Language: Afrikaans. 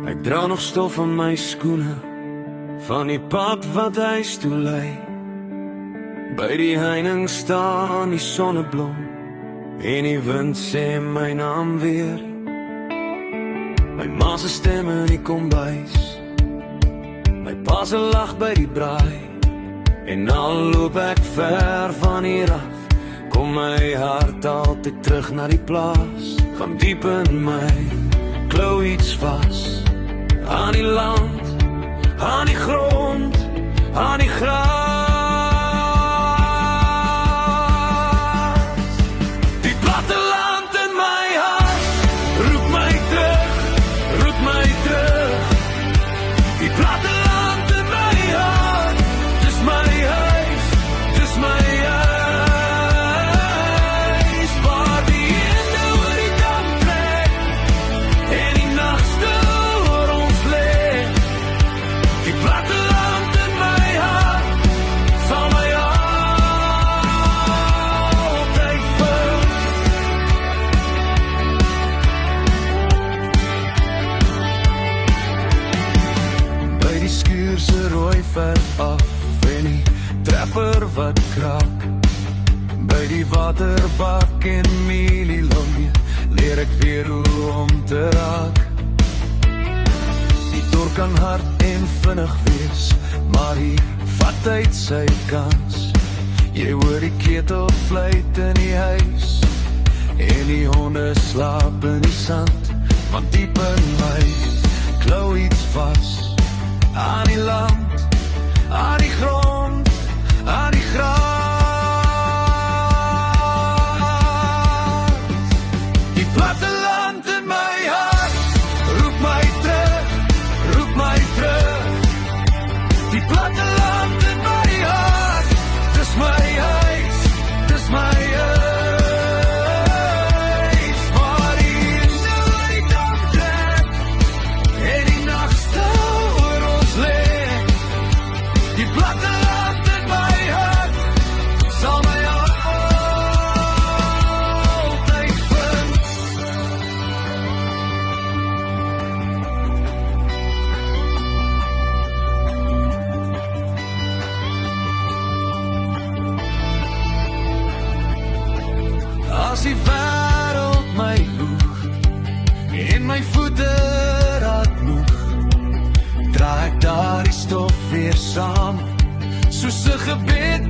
Ek dra nog stof aan my skoene van die pad wat huis toe lei. By die heining staan die sonneblom en die wind sê my naam weer. My ma se stem in die kombuis, my pa se lag by die braai. En al loop ek ver van hier af, kom my hart altyd terug na die plaas. Van diep in my klou iets vas, aan die land, aan die grond, aan die gras. Die platte land in my hart roep my terug, roep my terug. Die platte land in my hart, dis my huis, dis my huis. Waar die hinde oor die dam trek en die nag stil oor ons lê. Die platte land in my hart sal my altyd vul. By die skuur se rooi verf af en die trapper wat kraak. By die waterbak en mielielonge leer ek weer hoe om te raak. Die dorp kan hard en vinnig wees, maar hier vat uit sy kans. Jy hoor die ketel fluit in die huis en die honde slaap in die sand. Want diep in my klou iets vas, aan die land, aan die grond, aan die gras. Die platte land in my hart roep my terug, roep my terug. Die platte land in my hart, dis my huis, dis my huis. Waar die hinde oor die dam trek en die nag stil oor ons lê. Die platte land in my hart sal my altyd vind. As die wêreld my loer en my voete raak moeg, dra ek daardie stof weer saam, soos 'n gebed